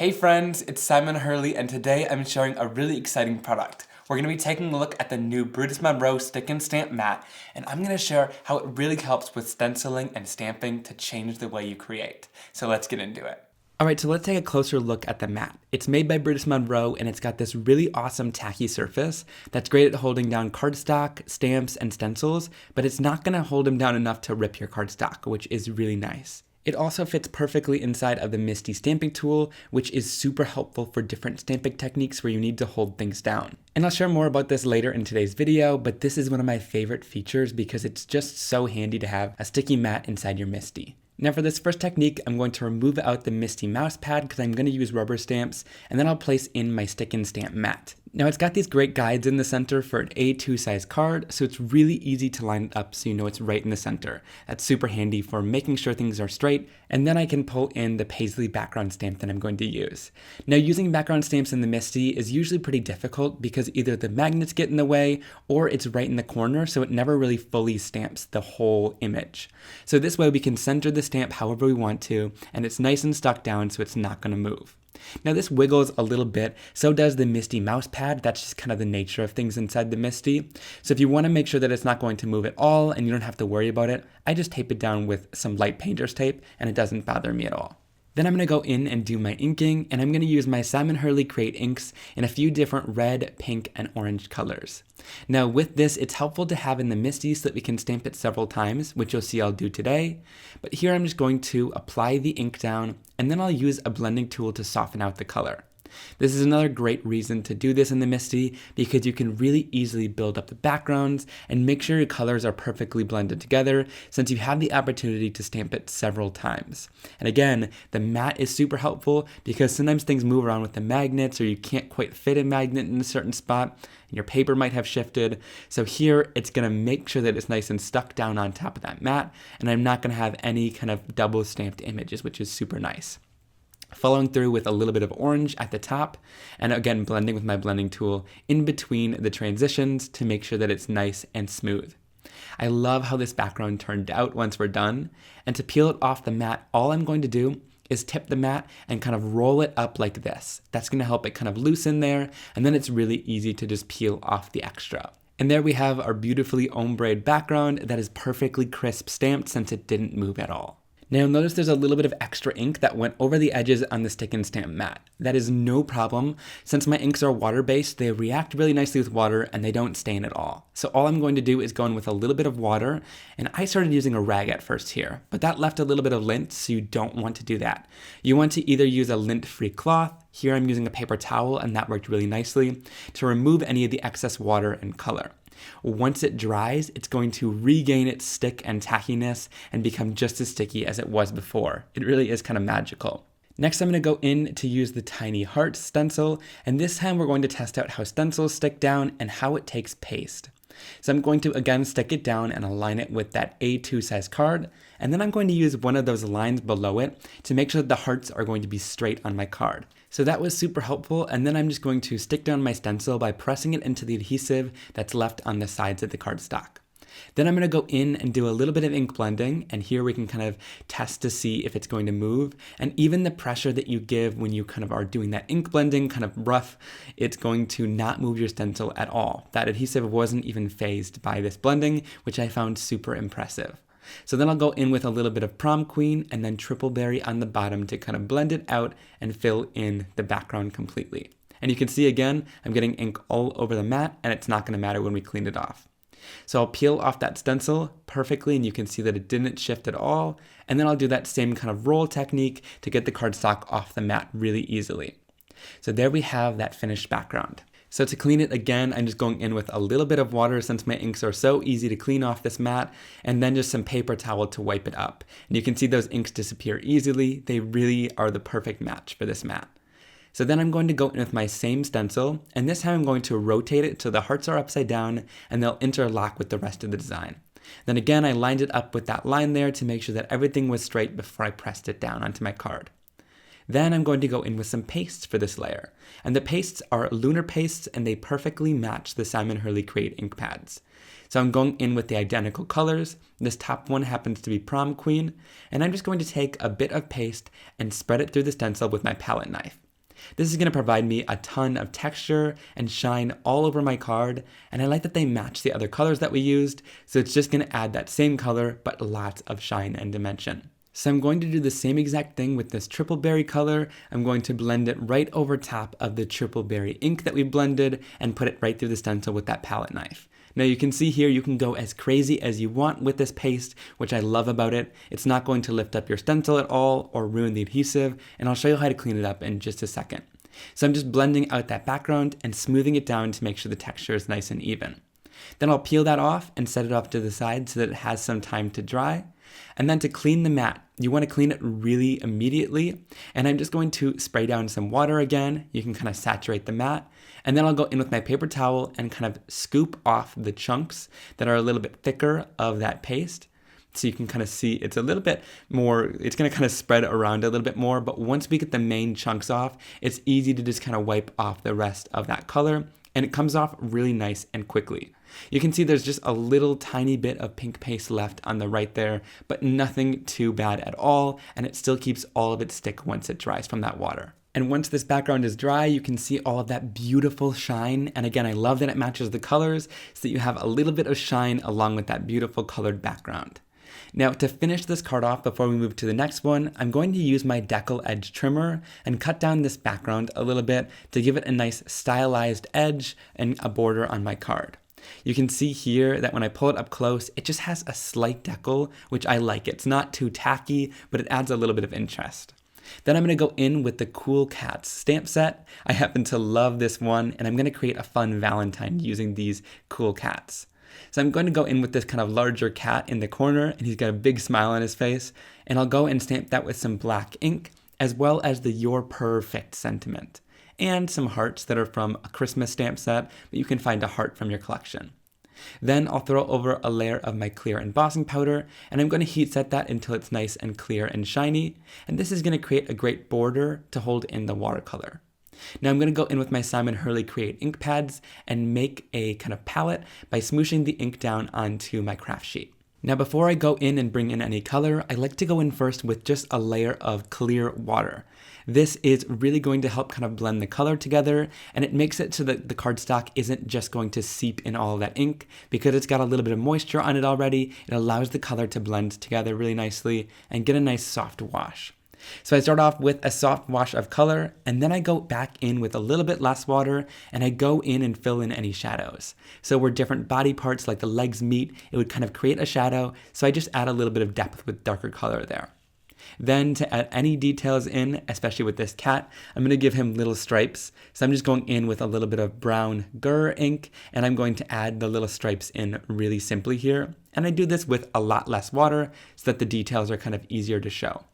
Hey friends, it's Simon Hurley, and today I'm showing a really exciting product. We're going to be taking a look at the new Brutus Monroe Stick and Stamp mat, and I'm going to share how it really helps with stenciling and stamping to change the way you create. So let's get into it. Alright, so let's take a closer look at the mat. It's made by Brutus Monroe, and it's got this really awesome tacky surface that's great at holding down cardstock, stamps, and stencils, but it's not going to hold them down enough to rip your cardstock, which is really nice. It also fits perfectly inside of the MISTI stamping tool, which is super helpful for different stamping techniques where you need to hold things down. And I'll share more about this later in today's video, but this is one of my favorite features because it's just so handy to have a sticky mat inside your MISTI. Now for this first technique, I'm going to remove out the MISTI mouse pad because I'm going to use rubber stamps, and then I'll place in my stick and stamp mat. Now it's got these great guides in the center for an A2 size card, so it's really easy to line it up so you know it's right in the center. That's super handy for making sure things are straight, and then I can pull in the Paisley background stamp that I'm going to use. Now using background stamps in the MISTI is usually pretty difficult because either the magnets get in the way or it's right in the corner, so it never really fully stamps the whole image. So this way we can center the stamp however we want to, and it's nice and stuck down so it's not going to move. Now this wiggles a little bit, so does the MISTI mouse pad. That's just kind of the nature of things inside the MISTI. So if you want to make sure that it's not going to move at all and you don't have to worry about it, I just tape it down with some light painter's tape and it doesn't bother me at all. Then I'm going to go in and do my inking, and I'm going to use my Simon Hurley Create inks in a few different red, pink, and orange colors. Now with this, it's helpful to have in the MISTI so that we can stamp it several times, which you'll see I'll do today. But here I'm just going to apply the ink down, and then I'll use a blending tool to soften out the color. This is another great reason to do this in the MISTI because you can really easily build up the backgrounds and make sure your colors are perfectly blended together since you have the opportunity to stamp it several times. And again, the mat is super helpful because sometimes things move around with the magnets or you can't quite fit a magnet in a certain spot and your paper might have shifted. So here it's going to make sure that it's nice and stuck down on top of that mat, and I'm not going to have any kind of double stamped images, which is super nice. Following through with a little bit of orange at the top, and again blending with my blending tool in between the transitions to make sure that it's nice and smooth. I love how this background turned out once we're done, and to peel it off the mat, all I'm going to do is tip the mat and kind of roll it up like this. That's going to help it kind of loosen there, and then it's really easy to just peel off the extra. And there we have our beautifully ombreed background that is perfectly crisp stamped since it didn't move at all. Now you'll notice there's a little bit of extra ink that went over the edges on the stick and stamp mat. That is no problem. Since my inks are water-based, they react really nicely with water and they don't stain at all. So all I'm going to do is go in with a little bit of water, and I started using a rag at first here, but that left a little bit of lint, so you don't want to do that. You want to either use a lint-free cloth. Here I'm using a paper towel, and that worked really nicely, to remove any of the excess water and color. Once it dries, it's going to regain its stick and tackiness and become just as sticky as it was before. It really is kind of magical. Next, I'm going to go in to use the Tiny Heart stencil, and this time we're going to test out how stencils stick down and how it takes paste. So I'm going to again stick it down and align it with that A2 size card, and then I'm going to use one of those lines below it to make sure that the hearts are going to be straight on my card. So that was super helpful, and then I'm just going to stick down my stencil by pressing it into the adhesive that's left on the sides of the cardstock. Then I'm going to go in and do a little bit of ink blending, and here we can kind of test to see if it's going to move. And even the pressure that you give when you kind of are doing that ink blending kind of rough, it's going to not move your stencil at all. That adhesive wasn't even phased by this blending, which I found super impressive. So then I'll go in with a little bit of Prom Queen and then Triple Berry on the bottom to kind of blend it out and fill in the background completely. And you can see again, I'm getting ink all over the mat, and it's not going to matter when we clean it off. So I'll peel off that stencil perfectly, and you can see that it didn't shift at all. And then I'll do that same kind of roll technique to get the cardstock off the mat really easily. So there we have that finished background. So to clean it again, I'm just going in with a little bit of water since my inks are so easy to clean off this mat, and then just some paper towel to wipe it up. And you can see those inks disappear easily. They really are the perfect match for this mat. So then I'm going to go in with my same stencil, and this time I'm going to rotate it so the hearts are upside down and they'll interlock with the rest of the design. Then again, I lined it up with that line there to make sure that everything was straight before I pressed it down onto my card. Then I'm going to go in with some pastes for this layer. And the pastes are Lunar pastes, and they perfectly match the Simon Hurley Create ink pads. So I'm going in with the identical colors. This top one happens to be Prom Queen, and I'm just going to take a bit of paste and spread it through the stencil with my palette knife. This is going to provide me a ton of texture and shine all over my card, and I like that they match the other colors that we used, so it's just going to add that same color but lots of shine and dimension. So I'm going to do the same exact thing with this triple berry color. I'm going to blend it right over top of the triple berry ink that we blended and put it right through the stencil with that palette knife. Now you can see here you can go as crazy as you want with this paste, which I love about it. It's not going to lift up your stencil at all or ruin the adhesive, and I'll show you how to clean it up in just a second. So I'm just blending out that background and smoothing it down to make sure the texture is nice and even. Then I'll peel that off and set it off to the side so that it has some time to dry. And then to clean the mat, you want to clean it really immediately. And I'm just going to spray down some water again. You can kind of saturate the mat. And then I'll go in with my paper towel and kind of scoop off the chunks that are a little bit thicker of that paste. So you can kind of see it's a little bit more, it's going to kind of spread around a little bit more. But once we get the main chunks off, it's easy to just kind of wipe off the rest of that color. And it comes off really nice and quickly. You can see there's just a little tiny bit of pink paste left on the right there, but nothing too bad at all, and it still keeps all of its stick once it dries from that water. And once this background is dry, you can see all of that beautiful shine, and again, I love that it matches the colors so that you have a little bit of shine along with that beautiful colored background. Now, to finish this card off before we move to the next one, I'm going to use my decal edge trimmer and cut down this background a little bit to give it a nice stylized edge and a border on my card. You can see here that when I pull it up close, it just has a slight decal, which I like. It's not too tacky, but it adds a little bit of interest. Then I'm going to go in with the Cool Cats stamp set. I happen to love this one, and I'm going to create a fun Valentine using these Cool Cats. So I'm going to go in with this kind of larger cat in the corner, and he's got a big smile on his face, and I'll go and stamp that with some black ink, as well as the You're Perfect sentiment, and some hearts that are from a Christmas stamp set, but you can find a heart from your collection. Then I'll throw over a layer of my clear embossing powder, and I'm going to heat set that until it's nice and clear and shiny, and this is going to create a great border to hold in the watercolor. Now I'm going to go in with my Simon Hurley Create ink pads and make a kind of palette by smooshing the ink down onto my craft sheet. Now before I go in and bring in any color, I like to go in first with just a layer of clear water. This is really going to help kind of blend the color together, and it makes it so that the cardstock isn't just going to seep in all of that ink. Because it's got a little bit of moisture on it already, it allows the color to blend together really nicely and get a nice soft wash. So I start off with a soft wash of color, and then I go back in with a little bit less water, and I go in and fill in any shadows. So where different body parts like the legs meet, it would kind of create a shadow, so I just add a little bit of depth with darker color there. Then to add any details in, especially with this cat, I'm going to give him little stripes. So I'm just going in with a little bit of brown Gur ink, and I'm going to add the little stripes in really simply here. And I do this with a lot less water so that the details are kind of easier to show.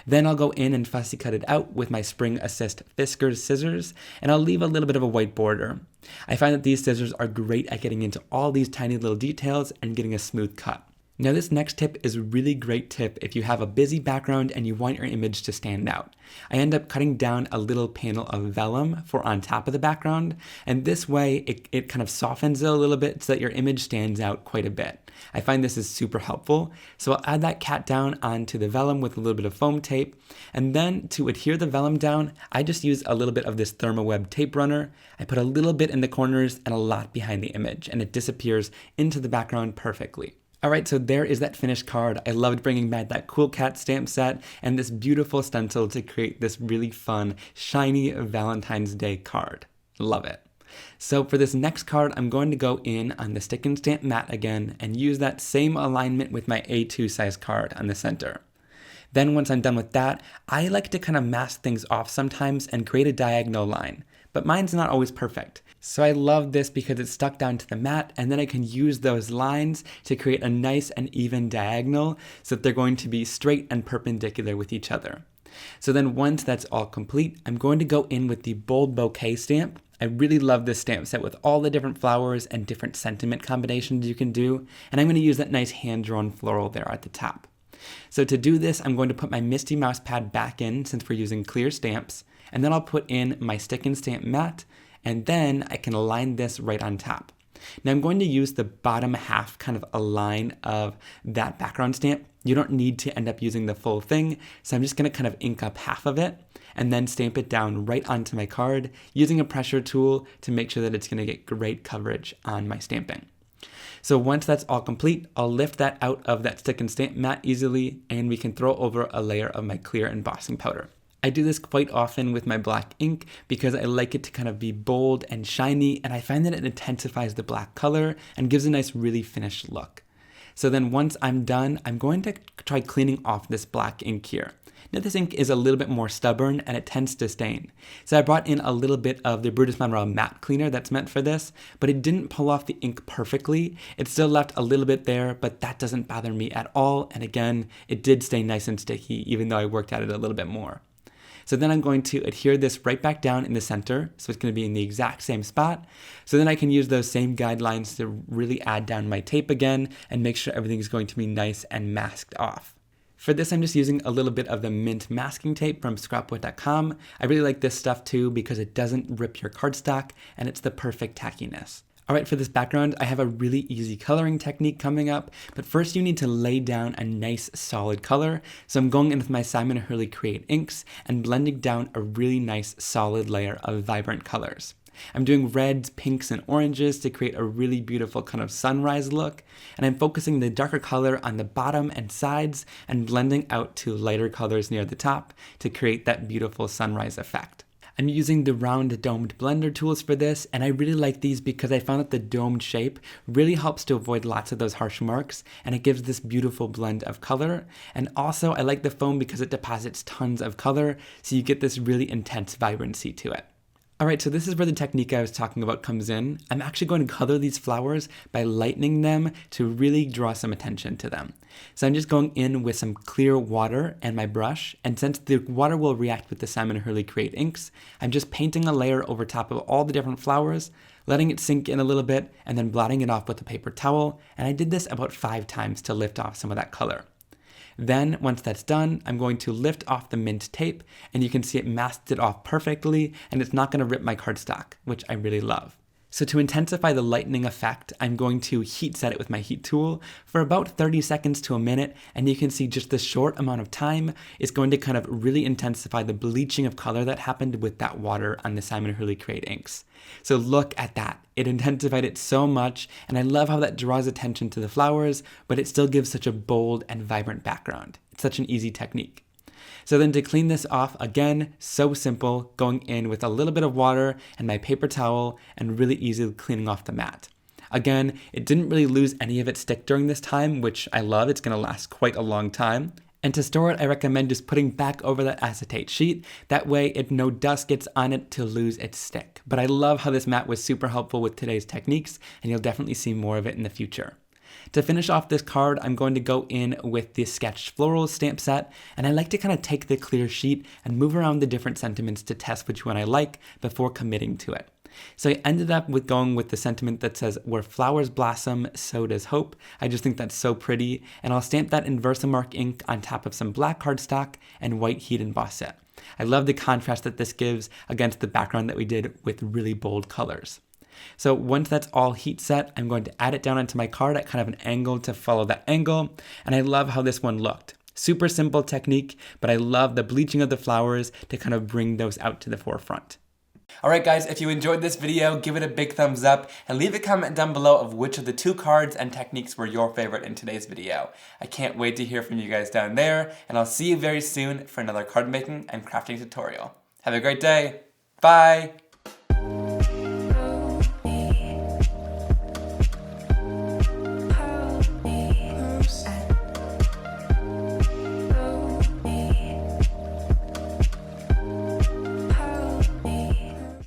Then I'll go in and fussy cut it out with my Spring Assist Fiskars scissors, and I'll leave a little bit of a white border. I find that these scissors are great at getting into all these tiny little details and getting a smooth cut. Now this next tip is a really great tip if you have a busy background and you want your image to stand out. I end up cutting down a little panel of vellum for on top of the background, and this way it kind of softens it a little bit so that your image stands out quite a bit. I find this is super helpful, so I'll add that cat down onto the vellum with a little bit of foam tape, and then to adhere the vellum down, I just use a little bit of this Thermoweb tape runner. I put a little bit in the corners and a lot behind the image, and it disappears into the background perfectly. Alright, so there is that finished card. I loved bringing back that Cool Cat stamp set and this beautiful stencil to create this really fun, shiny Valentine's Day card. Love it. So for this next card, I'm going to go in on the stick and stamp mat again and use that same alignment with my A2 size card on the center. Then once I'm done with that, I like to kind of mask things off sometimes and create a diagonal line. But mine's not always perfect. So I love this because it's stuck down to the mat, and then I can use those lines to create a nice and even diagonal so that they're going to be straight and perpendicular with each other. So then once that's all complete, I'm going to go in with the Bold Bouquet stamp. I really love this stamp set with all the different flowers and different sentiment combinations you can do, and I'm going to use that nice hand-drawn floral there at the top. So to do this, I'm going to put my Misty Mouse pad back in since we're using clear stamps, and then I'll put in my stick and stamp mat, and then I can align this right on top. Now I'm going to use the bottom half kind of align of that background stamp. You don't need to end up using the full thing, so I'm just going to kind of ink up half of it, and then stamp it down right onto my card using a pressure tool to make sure that it's going to get great coverage on my stamping. So once that's all complete, I'll lift that out of that stick and stamp mat easily, and we can throw over a layer of my clear embossing powder. I do this quite often with my black ink because I like it to kind of be bold and shiny, and I find that it intensifies the black color and gives a nice really finished look. So then once I'm done, I'm going to try cleaning off this black ink here. Now this ink is a little bit more stubborn and it tends to stain. So I brought in a little bit of the Brutus Monroe matte cleaner that's meant for this, but it didn't pull off the ink perfectly. It still left a little bit there, but that doesn't bother me at all. And again, it did stay nice and sticky even though I worked at it a little bit more. So then I'm going to adhere this right back down in the center, so it's going to be in the exact same spot. So then I can use those same guidelines to really add down my tape again and make sure everything is going to be nice and masked off. For this, I'm just using a little bit of the mint masking tape from scrapwood.com. I really like this stuff too because it doesn't rip your cardstock and it's the perfect tackiness. Alright, for this background, I have a really easy coloring technique coming up, but first you need to lay down a nice solid color. So I'm going in with my Simon & Hurley Create inks and blending down a really nice solid layer of vibrant colors. I'm doing reds, pinks, and oranges to create a really beautiful kind of sunrise look, and I'm focusing the darker color on the bottom and sides and blending out to lighter colors near the top to create that beautiful sunrise effect. I'm using the round domed blender tools for this, and I really like these because I found that the domed shape really helps to avoid lots of those harsh marks, and it gives this beautiful blend of color. And also I like the foam because it deposits tons of color, so you get this really intense vibrancy to it. Alright, so this is where the technique I was talking about comes in. I'm actually going to color these flowers by lightening them to really draw some attention to them. So I'm just going in with some clear water and my brush, and since the water will react with the Simon & Hurley Create inks, I'm just painting a layer over top of all the different flowers, letting it sink in a little bit, and then blotting it off with a paper towel, and I did this about 5 times to lift off some of that color. Then, once that's done, I'm going to lift off the mint tape, and you can see it masked it off perfectly, and it's not going to rip my cardstock, which I really love. So to intensify the lightening effect, I'm going to heat set it with my heat tool for about 30 seconds to a minute, and you can see just this short amount of time is going to kind of really intensify the bleaching of color that happened with that water on the Simon & Hurley Create inks. So look at that. It intensified it so much, and I love how that draws attention to the flowers, but it still gives such a bold and vibrant background. It's such an easy technique. So then to clean this off, again, so simple, going in with a little bit of water and my paper towel and really easily cleaning off the mat. Again, it didn't really lose any of its stick during this time, which I love. It's going to last quite a long time. And to store it, I recommend just putting back over that acetate sheet. That way, no dust gets on it to lose its stick. But I love how this mat was super helpful with today's techniques, and you'll definitely see more of it in the future. To finish off this card, I'm going to go in with the Sketched Florals stamp set, and I like to kind of take the clear sheet and move around the different sentiments to test which one I like before committing to it. So I ended up with going with the sentiment that says, "Where flowers blossom, so does hope." I just think that's so pretty, and I'll stamp that in Versamark ink on top of some black cardstock and white heat emboss it. I love the contrast that this gives against the background that we did with really bold colors. So once that's all heat set, I'm going to add it down onto my card at kind of an angle to follow that angle, and I love how this one looked. Super simple technique, but I love the bleaching of the flowers to kind of bring those out to the forefront. Alright guys, if you enjoyed this video, give it a big thumbs up and leave a comment down below of which of the 2 cards and techniques were your favorite in today's video. I can't wait to hear from you guys down there, and I'll see you very soon for another card making and crafting tutorial. Have a great day. Bye!